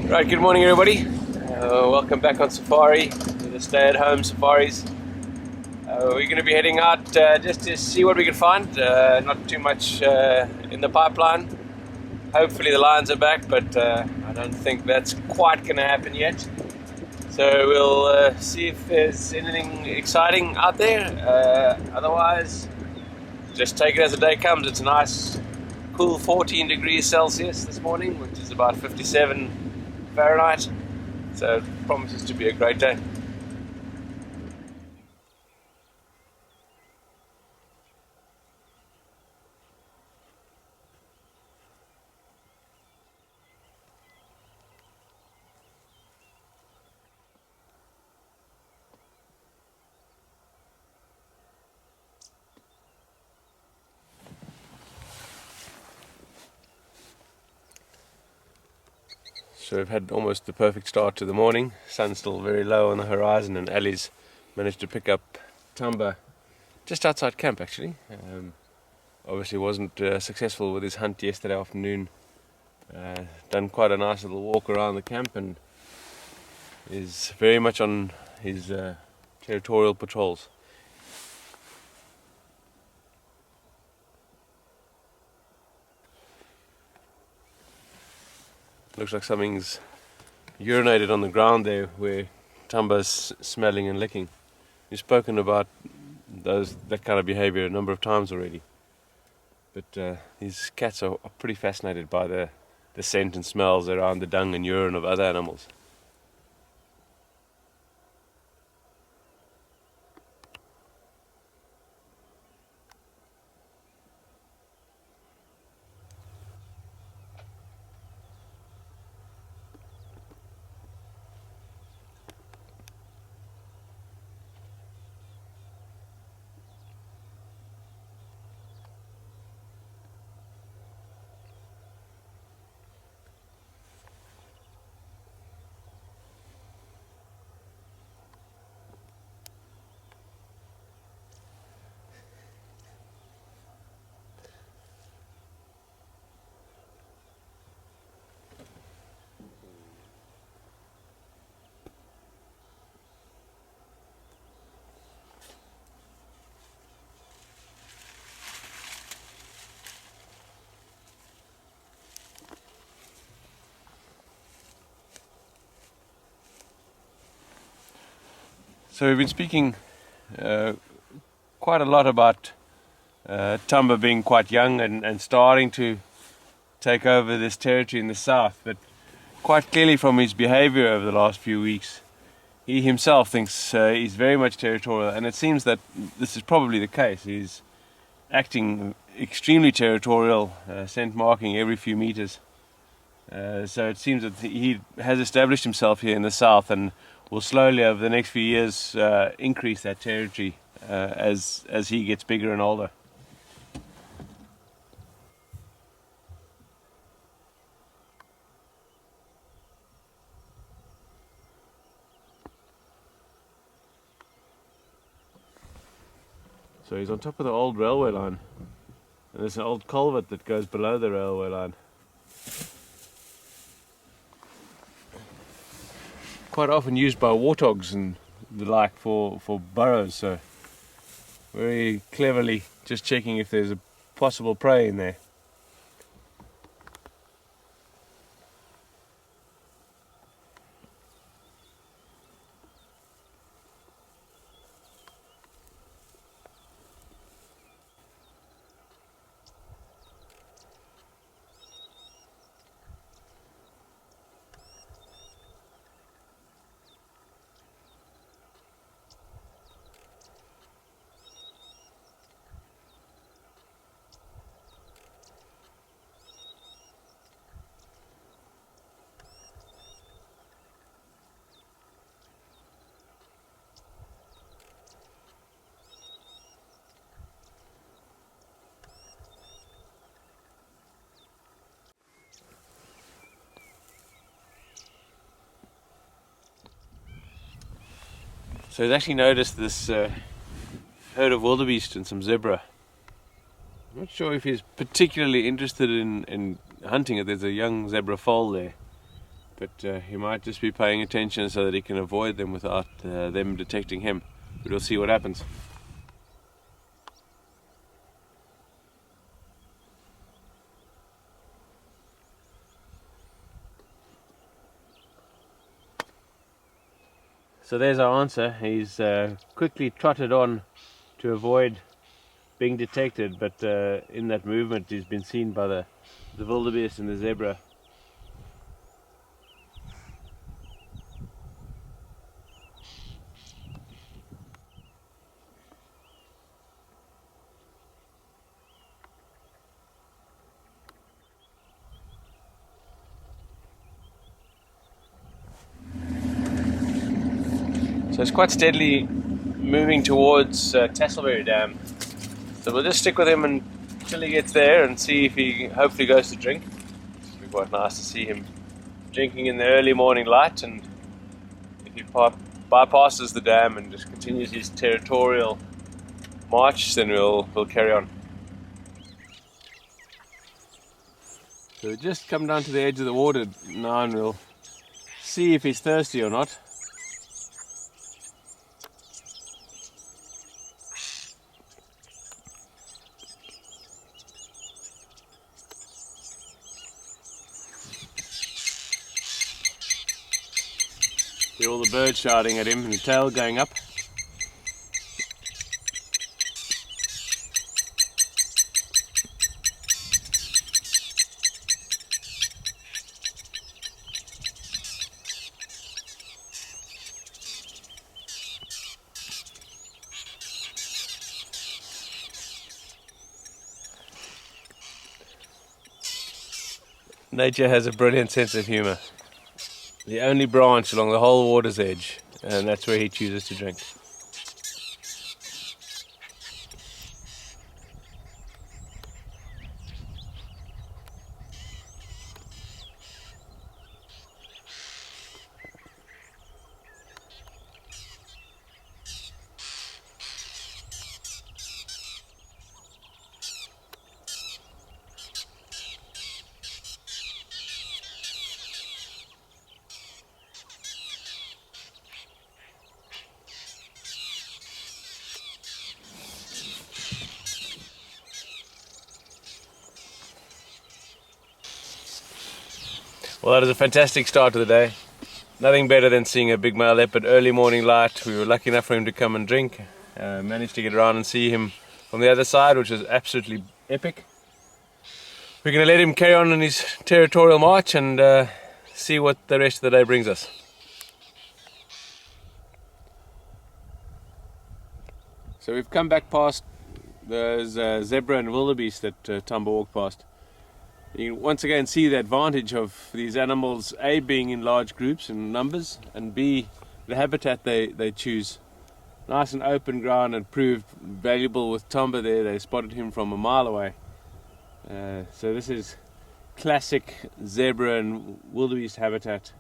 Right, good morning everybody. Welcome back on safari, the stay-at-home safaris. We're going to be heading out just to see what we can find. Not too much in the pipeline. Hopefully the lions are back, but I don't think that's quite going to happen yet. So we'll see if there's anything exciting out there. Otherwise, just take it as the day comes. It's a nice, cool 14 degrees Celsius this morning, which is about 57 Fahrenheit. So it promises to be a great day. So we've had almost the perfect start to the morning. Sun's still very low on the horizon, and Ali's managed to pick up Tamba just outside camp actually. Obviously wasn't successful with his hunt yesterday afternoon. Done quite a nice little walk around the camp and is very much on his territorial patrols. Looks like something's urinated on the ground there where Tamba's smelling and licking. We've spoken about that kind of behavior a number of times already. But these cats are pretty fascinated by the scent and smells around the dung and urine of other animals. So we've been speaking quite a lot about Tamba being quite young and starting to take over this territory in the south, but quite clearly from his behavior over the last few weeks, he himself thinks he's very much territorial, and it seems that this is probably the case. He's acting extremely territorial, scent marking every few meters. So it seems that he has established himself here in the south and will slowly over the next few years increase that territory as he gets bigger and older. So he's on top of the old railway line, and there's an old culvert that goes below the railway line. Quite often used by warthogs and the like for burrows, so very cleverly just checking if there's a possible prey in there. So he's actually noticed this herd of wildebeest and some zebra. I'm not sure if he's particularly interested in hunting it. There's a young zebra foal there, but he might just be paying attention so that he can avoid them without them detecting him. But we'll see what happens. So there's our answer. He's quickly trotted on to avoid being detected, but in that movement he's been seen by the wildebeest and the zebra. So it's quite steadily moving towards Tasselberry Dam. So we'll just stick with him until he gets there and see if he hopefully goes to drink. It'll be quite nice to see him drinking in the early morning light, and if he bypasses the dam and just continues his territorial march, then we'll carry on. So we'll just come down to the edge of the water now and we'll see if he's thirsty or not. See all the birds shouting at him and the tail going up. Nature has a brilliant sense of humour. The only branch along the whole water's edge, and that's where he chooses to drink. Well, that is a fantastic start to the day. Nothing better than seeing a big male leopard early morning light. We were lucky enough for him to come and drink. Managed to get around and see him from the other side, which was absolutely epic. We're going to let him carry on his territorial march and see what the rest of the day brings us. So we've come back past those zebra and wildebeest that Tumbo walked past. You can once again see the advantage of these animals, A, being in large groups and numbers, and B, the habitat they choose. Nice and open ground, and proved valuable with Tumbo there. They spotted him from a mile away. So this is classic zebra and wildebeest habitat.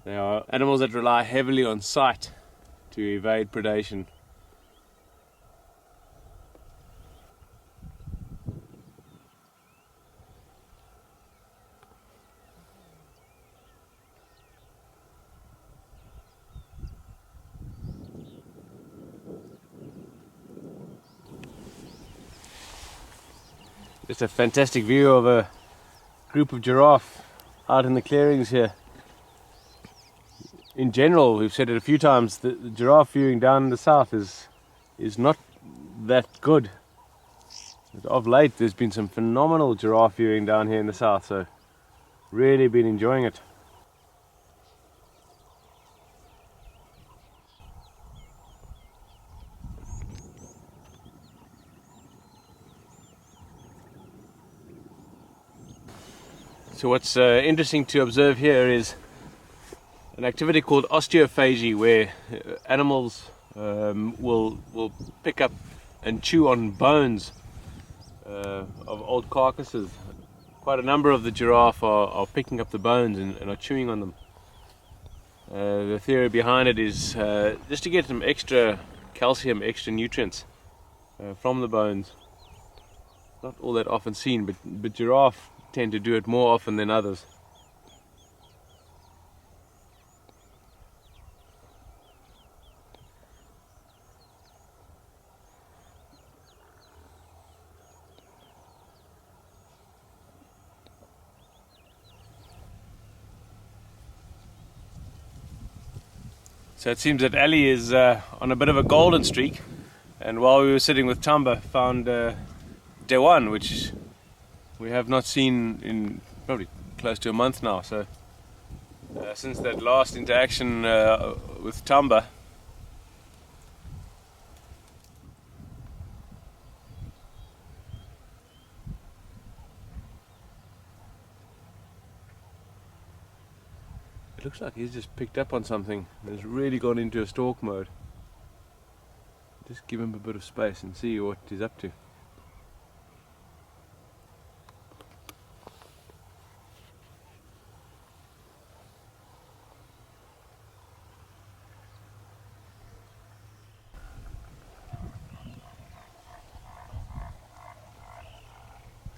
They are animals that rely heavily on sight to evade predation. Just a fantastic view of a group of giraffe out in the clearings here. In general, we've said it a few times, the giraffe viewing down in the south is not that good. But of late there's been some phenomenal giraffe viewing down here in the south, so really been enjoying it. So what's interesting to observe here is an activity called osteophagy, where animals will pick up and chew on bones of old carcasses. Quite a number of the giraffe are picking up the bones and are chewing on them. The theory behind it is just to get some extra calcium, extra nutrients from the bones. Not all that often seen, but giraffe tend to do it more often than others. So it seems that Ali is on a bit of a golden streak, and while we were sitting with Tamba, found Dewan, which we have not seen in probably close to a month now. So since that last interaction with Tamba, it looks like he's just picked up on something and has really gone into a stalk mode. Just give him a bit of space and see what he's up to.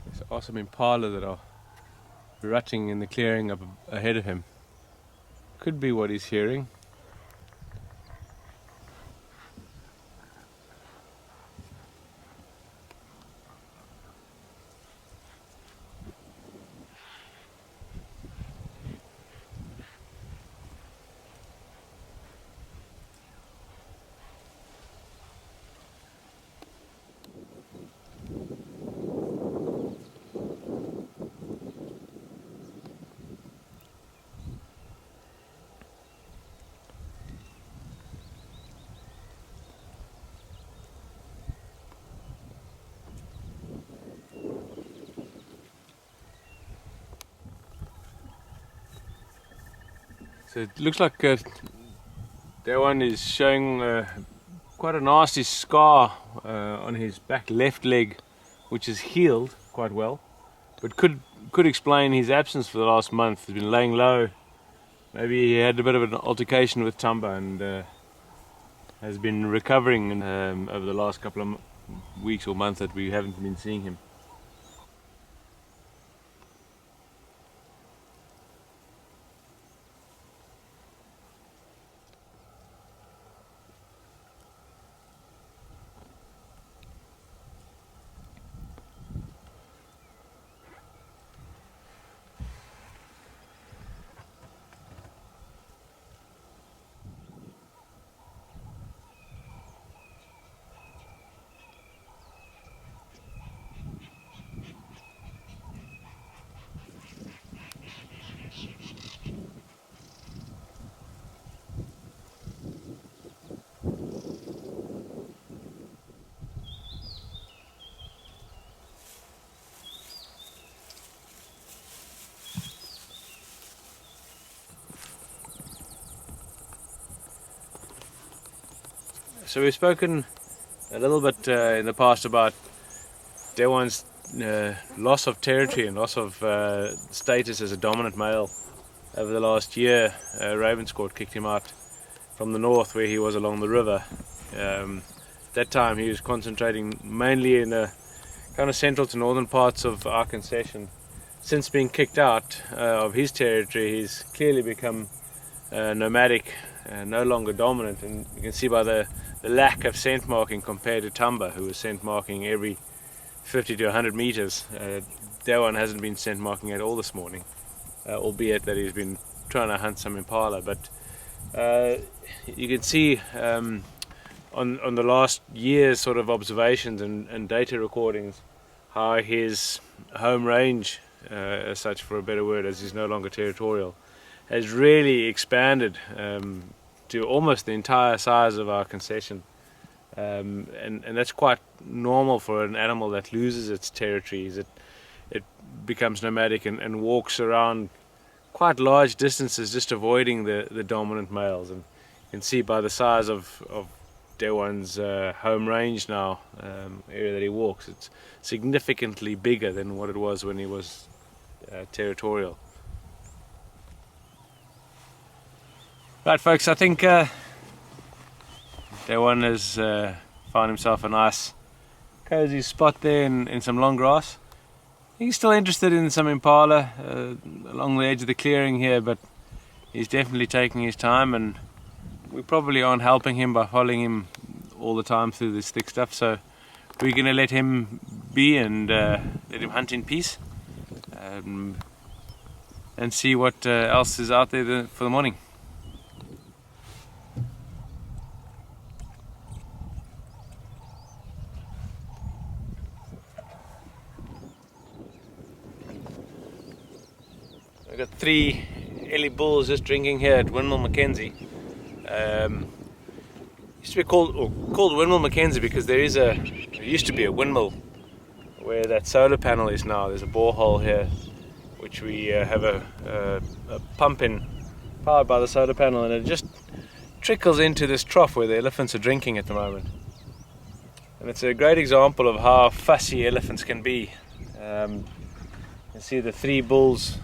There's awesome impala that are rutting in the clearing up ahead of him. Could be what he's hearing. So it looks like that one is showing quite a nasty scar on his back left leg, which is healed quite well, but could explain his absence for the last month. He's been laying low. Maybe he had a bit of an altercation with Tamba and has been recovering over the last couple of weeks or months that we haven't been seeing him. So we've spoken a little bit in the past about Dewan's loss of territory and loss of status as a dominant male. Over the last year, Ravenscourt kicked him out from the north where he was along the river. That time he was concentrating mainly in the kind of central to northern parts of our concession. Since being kicked out of his territory, he's clearly become nomadic, no longer dominant, and you can see by the lack of scent marking compared to Tamba, who was scent marking every 50 to 100 meters. Dewan hasn't been scent marking at all this morning, albeit that he's been trying to hunt some impala. But you can see on the last year's sort of observations and data recordings how his home range, as such for a better word, as he's no longer territorial, has really expanded to almost the entire size of our concession, and that's quite normal for an animal that loses its territories. It becomes nomadic and walks around quite large distances, just avoiding the dominant males. And you can see by the size of Dewan's home range now, area that he walks, it's significantly bigger than what it was when he was territorial. Right, folks, I think Dewan has found himself a nice cozy spot there in some long grass. He's still interested in some impala along the edge of the clearing here, but he's definitely taking his time, and we probably aren't helping him by following him all the time through this thick stuff, so we're going to let him be and let him hunt in peace, and see what else is out there for the morning. We've got 3 Ellie bulls just drinking here at Windmill Mackenzie. Used to be called Windmill Mackenzie because there used to be a windmill where that solar panel is now. There's a borehole here which we have a pump in, powered by the solar panel, and it just trickles into this trough where the elephants are drinking at the moment. And it's a great example of how fussy elephants can be. You can see the 3 bulls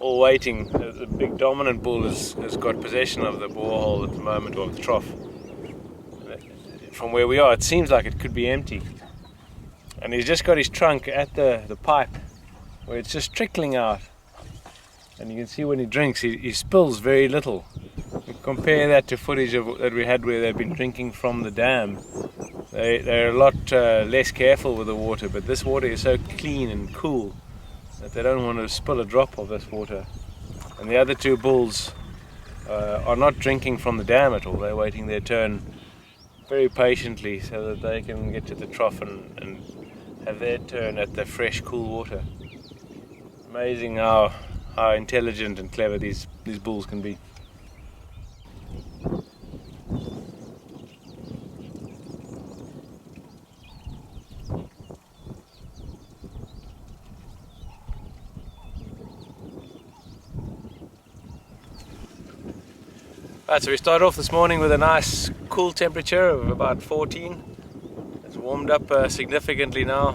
all waiting. The big dominant bull has got possession of the borehole at the moment, or the trough. From where we are, it seems like it could be empty. And he's just got his trunk at the pipe where it's just trickling out. And you can see when he drinks, he spills very little. You compare that to footage that we had where they've been drinking from the dam. They're a lot less careful with the water, but this water is so clean and cool that they don't want to spill a drop of this water. And the other 2 bulls are not drinking from the dam at all. They're waiting their turn very patiently so that they can get to the trough and have their turn at the fresh, cool water. Amazing how intelligent and clever these bulls can be. Right, so we started off this morning with a nice cool temperature of about 14. It's warmed up significantly now.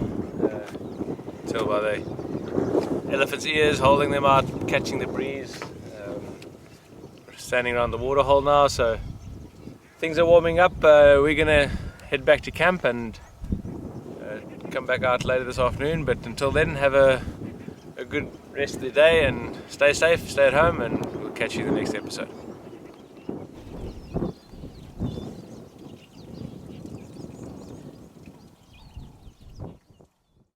Tell by the elephant's ears, holding them out, catching the breeze. We're standing around the waterhole now, so things are warming up. We're gonna head back to camp and come back out later this afternoon, but until then, have a good rest of the day and stay safe, stay at home, and we'll catch you in the next episode.